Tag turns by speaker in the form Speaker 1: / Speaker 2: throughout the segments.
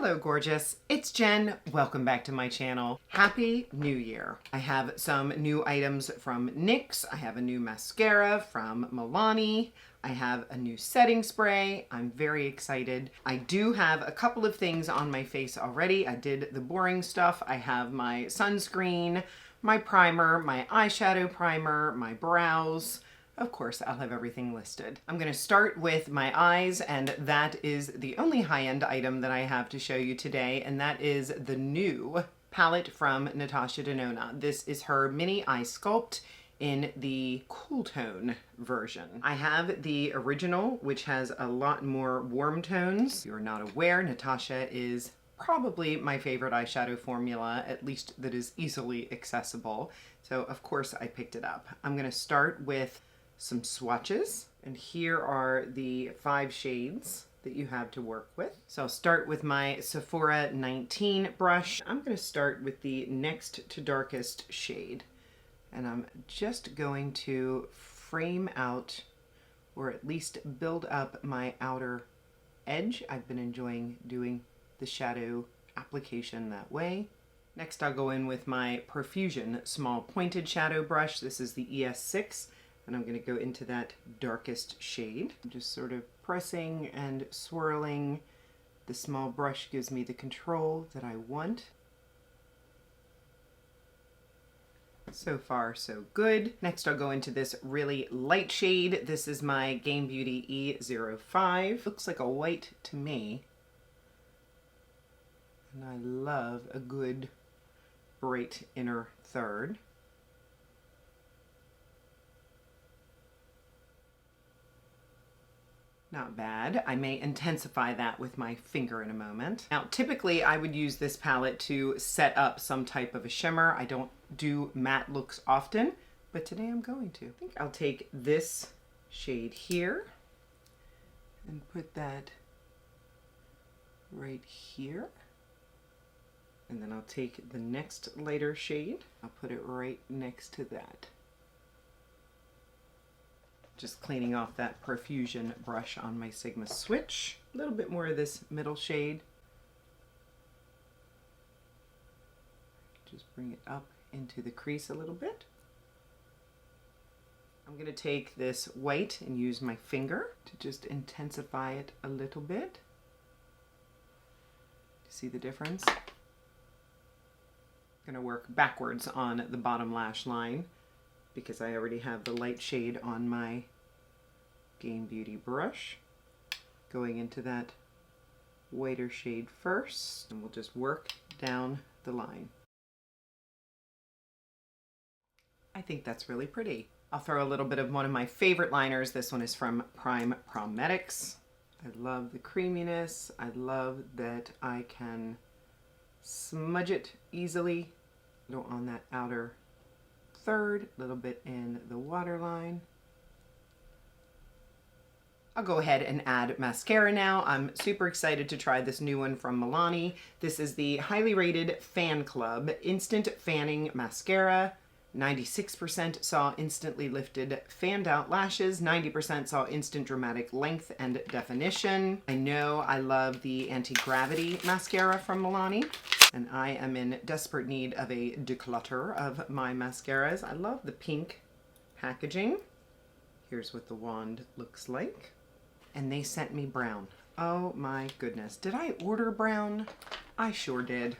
Speaker 1: Hello gorgeous, it's Jen. Welcome back to my channel. Happy New Year. I have some new items from NYX. I have a new mascara from Milani. I have a new setting spray. I'm very excited. I do have a couple of things on my face already. I did the boring stuff. I have my sunscreen, my primer, my eyeshadow primer, my brows. Of course, I'll have everything listed. I'm going to start with my eyes, and that is the only high-end item that I have to show you today, and that is the new palette from Natasha Denona. This is her mini eye sculpt in the cool tone version. I have the original, which has a lot more warm tones. If you're not aware, Natasha is probably my favorite eyeshadow formula, at least that is easily accessible. So of course I picked it up. I'm going to start with some swatches, and here are the 5 shades that you have to work with. So I'll start with my Sephora 19 brush. I'm going to start with the next to darkest shade, and I'm just going to frame out, or at least build up, my outer edge. I've been enjoying doing the shadow application that way. Next I'll go in with my Profusion small pointed shadow brush. This is the ES6. And I'm going to go into that darkest shade. I'm just sort of pressing and swirling. The small brush gives me the control that I want. So far, so good. Next, I'll go into this really light shade. This is my JennDBeauty E05. Looks like a white to me. And I love a good bright inner third. Not bad. I may intensify that with my finger in a moment. Now, typically I would use this palette to set up some type of a shimmer. I don't do matte looks often, but today I'm going to. I think I'll take this shade here and put that right here. And then I'll take the next lighter shade. I'll put it right next to that. Just cleaning off that Profusion brush on my Sigma switch. A little bit more of this middle shade. Just bring it up into the crease a little bit. I'm going to take this white and use my finger to just intensify it a little bit. See the difference? I'm going to work backwards on the bottom lash line, because I already have the light shade on my JennDBeauty brush. Going into that whiter shade first, and we'll just work down the line. I think that's really pretty. I'll throw a little bit of one of my favorite liners. This one is from Prime Prometics. I love the creaminess. I love that I can smudge it easily. Go on that outer third, a little bit in the waterline. I'll go ahead and add mascara now. I'm super excited to try this new one from Milani. This is the highly rated Fan Club Instant Fanning Mascara. 96% saw instantly lifted fanned out lashes. 90% saw instant dramatic length and definition. I know I love the anti-gravity mascara from Milani, and I am in desperate need of a declutter of my mascaras. I love the pink packaging. Here's what the wand looks like. And they sent me brown. Oh my goodness. Did I order brown? I sure did.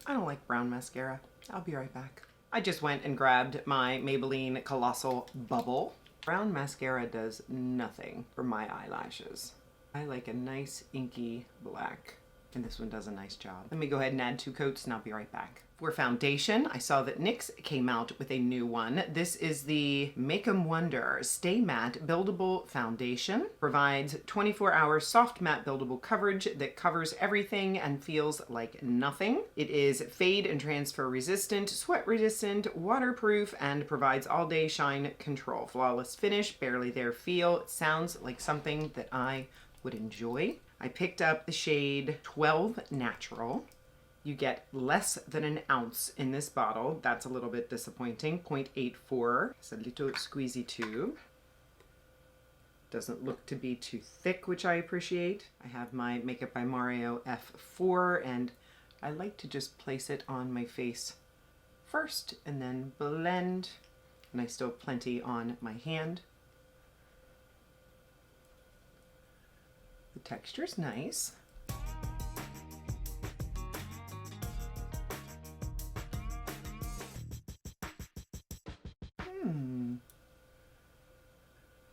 Speaker 1: I don't like brown mascara. I'll be right back. I just went and grabbed my Maybelline Colossal Bubble. Brown mascara does nothing for my eyelashes. I like a nice inky black, and this one does a nice job. Let me go ahead and add 2 coats and I'll be right back. For foundation, I saw that NYX came out with a new one. This is the Make 'em Wonder Stay Matte Buildable Foundation. Provides 24-hour soft matte buildable coverage that covers everything and feels like nothing. It is fade and transfer resistant, sweat resistant, waterproof, and provides all-day shine control. Flawless finish, barely there feel. It sounds like something that I would enjoy. I picked up the shade 12 Natural. You get less than an ounce in this bottle. That's a little bit disappointing. 0.84. It's a little squeezy tube. Doesn't look to be too thick, which I appreciate. I have my Makeup by Mario F4, and I like to just place it on my face first and then blend. And I still have plenty on my hand. The texture's nice.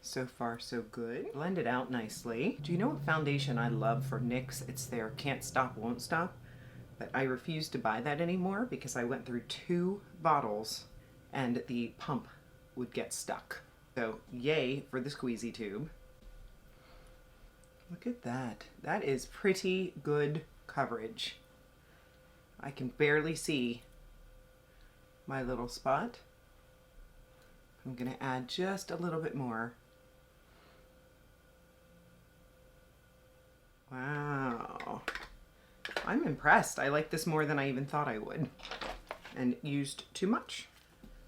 Speaker 1: So far, so good. Blend it out nicely. Do you know what foundation I love for NYX? It's their Can't Stop, Won't Stop. But I refuse to buy that anymore because I went through 2 bottles and the pump would get stuck. So yay for the squeezy tube. Look at that. That is pretty good coverage. I can barely see my little spot. I'm gonna add just a little bit more. Wow. I'm impressed. I like this more than I even thought I would, and used too much.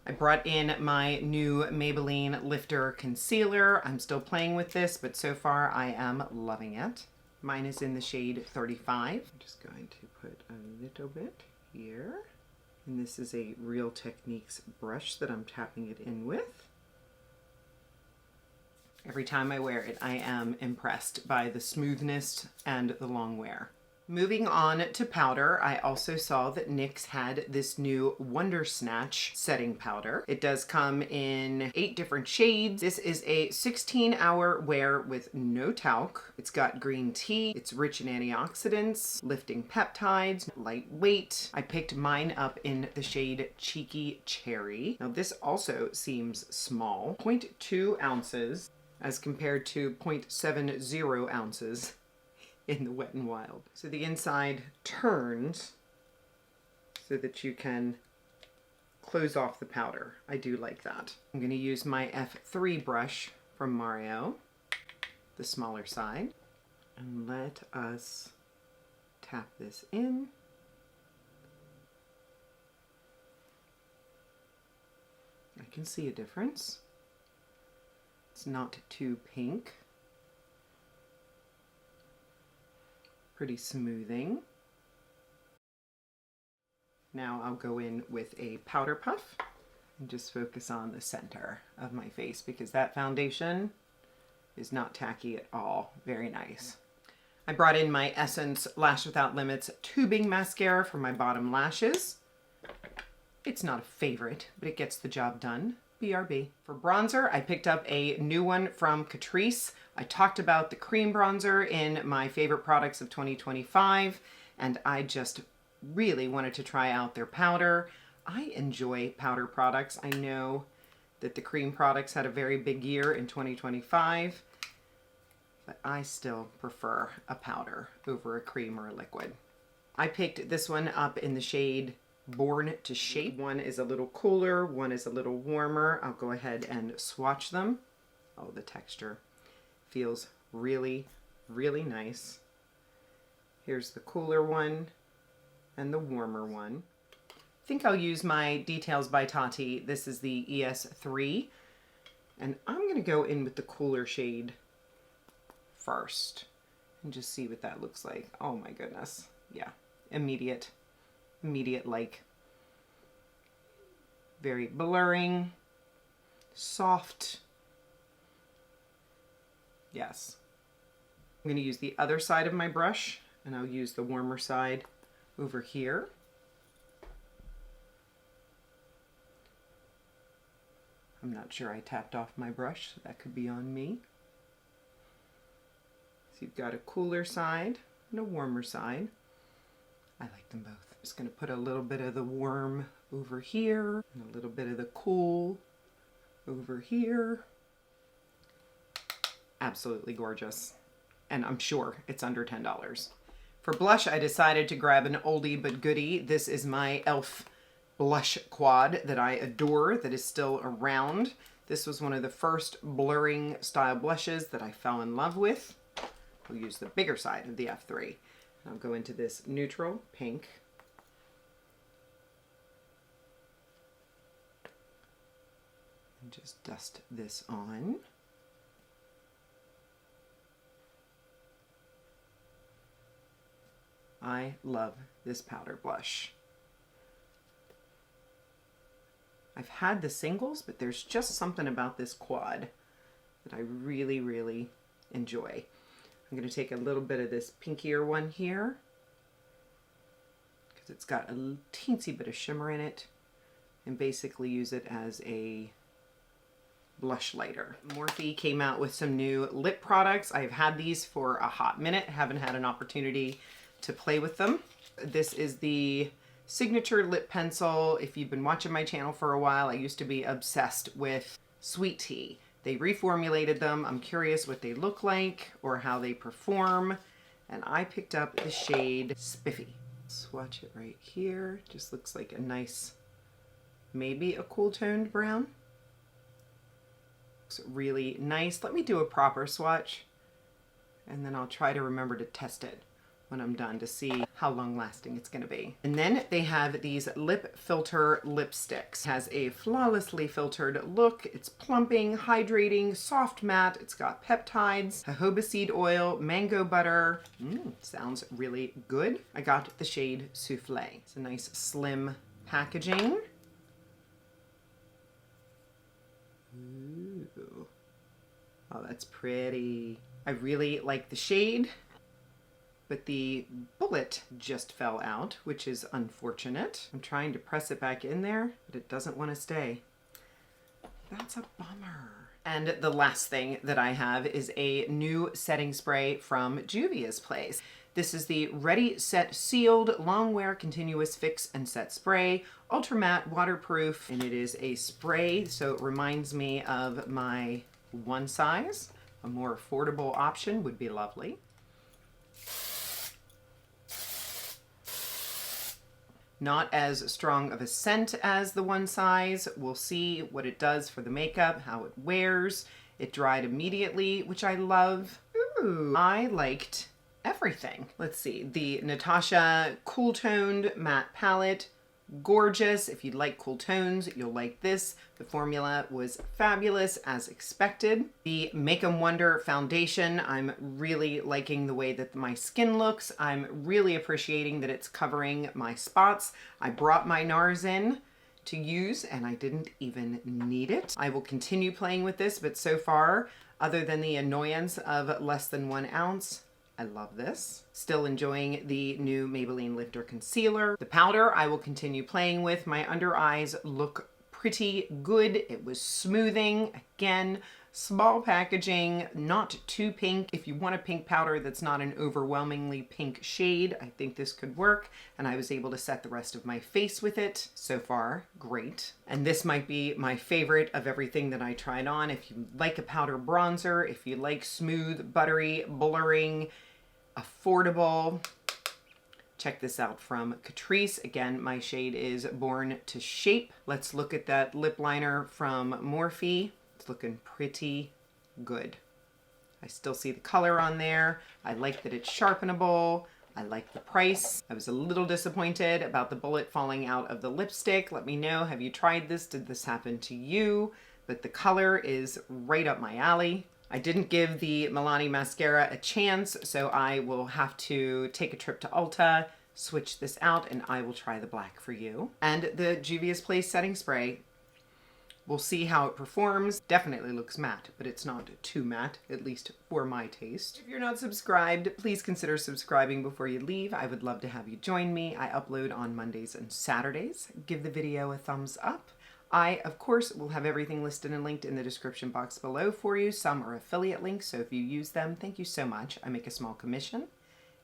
Speaker 1: I brought in my new Maybelline Lifter Concealer. I'm still playing with this, but so far I am loving it. Mine is in the shade 35. I'm just going to put a little bit here. And this is a Real Techniques brush that I'm tapping it in with. Every time I wear it, I am impressed by the smoothness and the long wear. Moving on to powder, I also saw that NYX had this new Wonder Snatch setting powder. It does come in 8 different shades. This is a 16-hour wear with no talc. It's got green tea. It's rich in antioxidants, lifting peptides, lightweight. I picked mine up in the shade Cheeky Cherry. Now this also seems small, 0.2 ounces as compared to 0.70 ounces in the Wet n Wild. So the inside turns so that you can close off the powder. I do like that. I'm going to use my F3 brush from Mario, the smaller side, and let us tap this in. I can see a difference. It's not too pink. Pretty smoothing. Now I'll go in with a powder puff and just focus on the center of my face because that foundation is not tacky at all. Very nice. I brought in my Essence Lash Without Limits tubing mascara for my bottom lashes. It's not a favorite, but it gets the job done. BRB. For bronzer, I picked up a new one from Catrice. I talked about the cream bronzer in my favorite products of 2025, and I just really wanted to try out their powder. I enjoy powder products. I know that the cream products had a very big year in 2025, but I still prefer a powder over a cream or a liquid. I picked this one up in the shade Born to Shape. One is a little cooler, one is a little warmer. I'll go ahead and swatch them. Oh, the texture feels really, really nice. Here's the cooler one and the warmer one. I think I'll use my Details by Tati. This is the ES3, and I'm going to go in with the cooler shade first and just see what that looks like. Oh my goodness. Yeah, immediate like. Very blurring, soft. Yes. I'm going to use the other side of my brush, and I'll use the warmer side over here. I'm not sure I tapped off my brush, so that could be on me. So you've got a cooler side and a warmer side. I like them both. Just going to put a little bit of the warm over here and a little bit of the cool over here. Absolutely gorgeous. And I'm sure it's under $10. For blush, I decided to grab an oldie but goodie. This is my e.l.f. blush quad that I adore, that is still around. This was one of the first blurring style blushes that I fell in love with. I'll use the bigger side of the F3. I'll go into this neutral pink. And just dust this on. I love this powder blush. I've had the singles, but there's just something about this quad that I really, really enjoy. I'm going to take a little bit of this pinkier one here because it's got a teensy bit of shimmer in it, and basically use it as a blush lighter. Morphe came out with some new lip products. I've had these for a hot minute, haven't had an opportunity to play with them. This is the Signature Lip Pencil. If you've been watching my channel for a while, I used to be obsessed with Sweet Tea. They reformulated them. I'm curious what they look like or how they perform. And I picked up the shade Spiffy. Swatch it right here. Just looks like a nice, maybe a cool toned brown. Looks really nice. Let me do a proper swatch and then I'll try to remember to test it when I'm done to see how long lasting it's gonna be. And then they have these lip filter lipsticks. It has a flawlessly filtered look. It's plumping, hydrating, soft matte. It's got peptides, jojoba seed oil, mango butter. Sounds really good. I got the shade Soufflé. It's a nice slim packaging. Ooh. Oh, that's pretty. I really like the shade, but the bullet just fell out, which is unfortunate. I'm trying to press it back in there, but it doesn't want to stay. That's a bummer. And the last thing that I have is a new setting spray from Juvia's Place. This is the Ready Set Sealed Long Wear Continuous Fix and Set Spray, ultra matte, waterproof, and it is a spray, so it reminds me of my one size. A more affordable option would be lovely. Not as strong of a scent as the one size. We'll see what it does for the makeup, how it wears. It dried immediately, which I love. Ooh, I liked everything. Let's see, the Natasha Cool Toned Matte Palette. Gorgeous. If you like cool tones, you'll like this. The formula was fabulous as expected. The Make 'em Wonder foundation, I'm really liking the way that my skin looks. I'm really appreciating that it's covering my spots. I brought my NARS in to use and I didn't even need it. I will continue playing with this, but so far, other than the annoyance of less than 1 ounce, I love this. Still enjoying the new Maybelline Lifter Concealer. The powder I will continue playing with. My under eyes look pretty good. It was smoothing. Again, small packaging, not too pink. If you want a pink powder that's not an overwhelmingly pink shade, I think this could work. And I was able to set the rest of my face with it. So far, great. And this might be my favorite of everything that I tried on. If you like a powder bronzer, if you like smooth, buttery, blurring, affordable, check this out from Catrice. Again, my shade is Born to Shape. Let's look at that lip liner from Morphe. It's looking pretty good. I still see the color on there. I like that it's sharpenable. I like the price. I was a little disappointed about the bullet falling out of the lipstick. Let me know, have you tried this? Did this happen to you? But the color is right up my alley. I didn't give the Milani mascara a chance, so I will have to take a trip to Ulta, switch this out, and I will try the black for you. And the Juvia's Place setting spray, we'll see how it performs. Definitely looks matte, but it's not too matte, at least for my taste. If you're not subscribed, please consider subscribing before you leave. I would love to have you join me. I upload on Mondays and Saturdays. Give the video a thumbs up. I, of course, will have everything listed and linked in the description box below for you. Some are affiliate links, so if you use them, thank you so much. I make a small commission,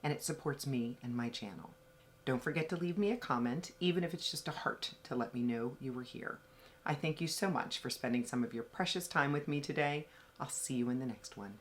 Speaker 1: and it supports me and my channel. Don't forget to leave me a comment, even if it's just a heart, to let me know you were here. I thank you so much for spending some of your precious time with me today. I'll see you in the next one.